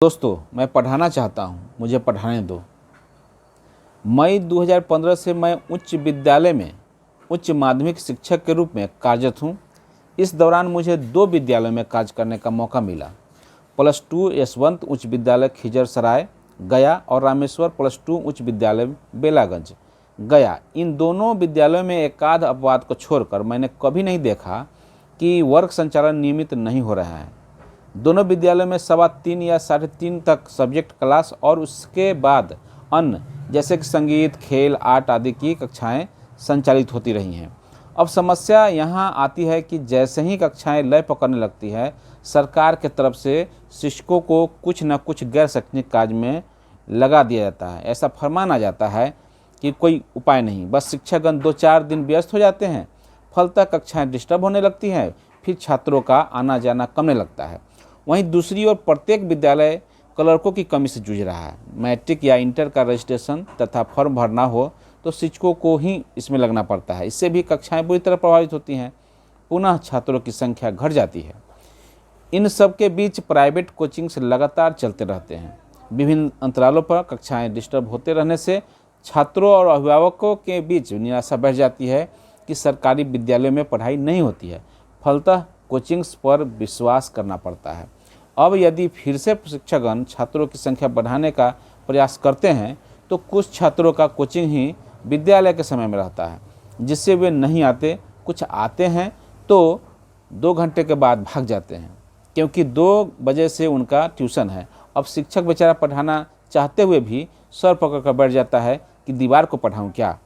दोस्तों, मैं पढ़ाना चाहता हूँ, मुझे पढ़ाने दो। मई 2015 से मैं उच्च विद्यालय में उच्च माध्यमिक शिक्षक के रूप में कार्यरत हूँ। इस दौरान मुझे 2 विद्यालयों में कार्य करने का मौका मिला। +2 यशवंत उच्च विद्यालय खिजरसराय गया और रामेश्वर +2 उच्च विद्यालय बेलागंज गया। इन दोनों विद्यालयों में एकाध अपवाद को छोड़कर मैंने कभी नहीं देखा कि वर्ग संचालन नियमित नहीं हो रहा है। दोनों विद्यालयों में 3:15 या 3:30 तक सब्जेक्ट क्लास और उसके बाद अन्य जैसे कि संगीत, खेल, आर्ट आदि की कक्षाएं संचालित होती रही हैं। अब समस्या यहाँ आती है कि जैसे ही कक्षाएं लय पकड़ने लगती है, सरकार के तरफ से शिक्षकों को कुछ न कुछ गैर शैक्षणिक कार्य में लगा दिया जाता है। ऐसा फरमान आ जाता है कि कोई उपाय नहीं, बस शिक्षकगण 2-4 दिन व्यस्त हो जाते हैं, फलतः कक्षाएं डिस्टर्ब होने लगती हैं, फिर छात्रों का आना जाना कमने लगता है। वहीं दूसरी ओर प्रत्येक विद्यालय क्लर्कों की कमी से जूझ रहा है। मैट्रिक या इंटर का रजिस्ट्रेशन तथा फॉर्म भरना हो तो शिक्षकों को ही इसमें लगना पड़ता है। इससे भी कक्षाएं बुरी तरह प्रभावित होती हैं, पुनः छात्रों की संख्या घट जाती है। इन सब के बीच प्राइवेट कोचिंग्स लगातार चलते रहते हैं। विभिन्न अंतरालों पर कक्षाएं डिस्टर्ब होते रहने से छात्रों और अभिभावकों के बीच निराशा बढ़ जाती है कि सरकारी विद्यालयों में पढ़ाई नहीं होती है, फलतः कोचिंग्स पर विश्वास करना पड़ता है। अब यदि फिर से शिक्षकगण छात्रों की संख्या बढ़ाने का प्रयास करते हैं तो कुछ छात्रों का कोचिंग ही विद्यालय के समय में रहता है, जिससे वे नहीं आते। कुछ आते हैं तो 2 घंटे के बाद भाग जाते हैं, क्योंकि 2 बजे से उनका ट्यूशन है। अब शिक्षक बेचारा पढ़ाना चाहते हुए भी सर पकड़ कर बैठ जाता है कि दीवार को पढ़ाऊँ क्या।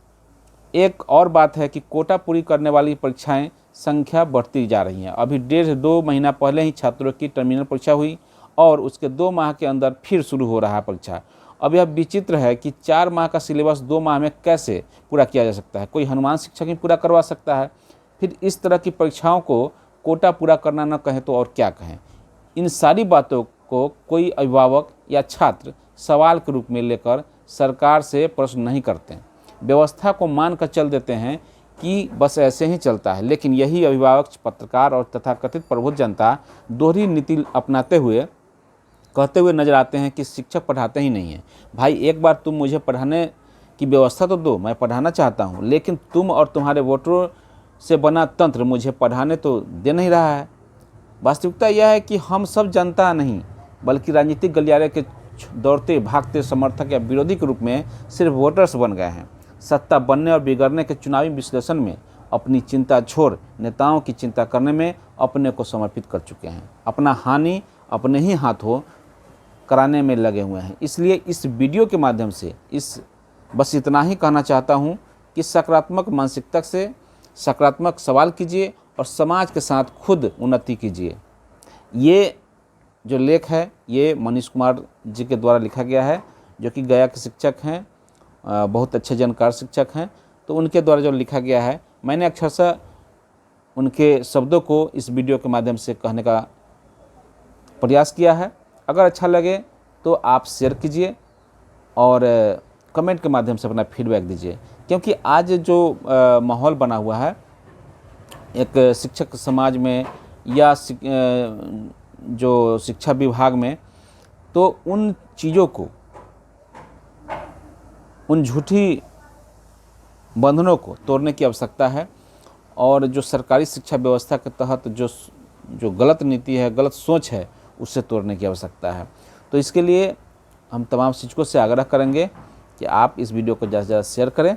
एक और बात है कि कोटा पूरी करने वाली परीक्षाएं संख्या बढ़ती जा रही हैं। अभी 1.5-2 महीना पहले ही छात्रों की टर्मिनल परीक्षा हुई और उसके 2 माह के अंदर फिर शुरू हो रहा है परीक्षा। अब यह विचित्र है कि 4 माह का सिलेबस 2 माह में कैसे पूरा किया जा सकता है। कोई हनुमान शिक्षक ही पूरा करवा सकता है। फिर इस तरह की परीक्षाओं को कोटा पूरा करना न कहें तो और क्या कहें। इन सारी बातों को कोई अभिभावक या छात्र सवाल के रूप में लेकर सरकार से प्रश्न नहीं करते, व्यवस्था को मान कर चल देते हैं कि बस ऐसे ही चलता है। लेकिन यही अभिभावक, पत्रकार और तथाकथित प्रबुद्ध जनता दोहरी नीति अपनाते हुए कहते हुए नजर आते हैं कि शिक्षक पढ़ाते ही नहीं हैं। भाई, एक बार तुम मुझे पढ़ाने की व्यवस्था तो दो, मैं पढ़ाना चाहता हूँ, लेकिन तुम और तुम्हारे वोटरों से बना तंत्र मुझे पढ़ाने तो दे नहीं रहा है। वास्तविकता यह है कि हम सब जनता नहीं बल्कि राजनीतिक गलियारे के दौड़ते भागते समर्थक या विरोधी के रूप में सिर्फ वोटर्स बन गए हैं। सत्ता बनने और बिगड़ने के चुनावी विश्लेषण में अपनी चिंता छोड़ नेताओं की चिंता करने में अपने को समर्पित कर चुके हैं। अपना हानि अपने ही हाथों कराने में लगे हुए हैं। इसलिए इस वीडियो के माध्यम से बस इतना ही कहना चाहता हूं कि सकारात्मक मानसिकता से सकारात्मक सवाल कीजिए और समाज के साथ खुद उन्नति कीजिए। ये जो लेख है ये मनीष कुमार जी के द्वारा लिखा गया है, जो कि गया के शिक्षक हैं, बहुत अच्छे जानकार शिक्षक हैं। तो उनके द्वारा जो लिखा गया है, मैंने अक्षरशः उनके शब्दों को इस वीडियो के माध्यम से कहने का प्रयास किया है। अगर अच्छा लगे तो आप शेयर कीजिए और कमेंट के माध्यम से अपना फीडबैक दीजिए, क्योंकि आज जो माहौल बना हुआ है एक शिक्षक समाज में या जो शिक्षा विभाग में, तो उन चीज़ों को, उन झूठी बंधनों को तोड़ने की आवश्यकता है। और जो सरकारी शिक्षा व्यवस्था के तहत जो गलत नीति है, गलत सोच है, उससे तोड़ने की आवश्यकता है। तो इसके लिए हम तमाम शिक्षकों से आग्रह करेंगे कि आप इस वीडियो को ज़्यादा से ज़्यादा शेयर करें।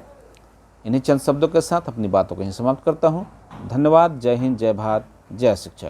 इन्हीं चंद शब्दों के साथ अपनी बातों को यहीं समाप्त करता हूँ। धन्यवाद। जय हिंद, जय भारत, जय शिक्षक।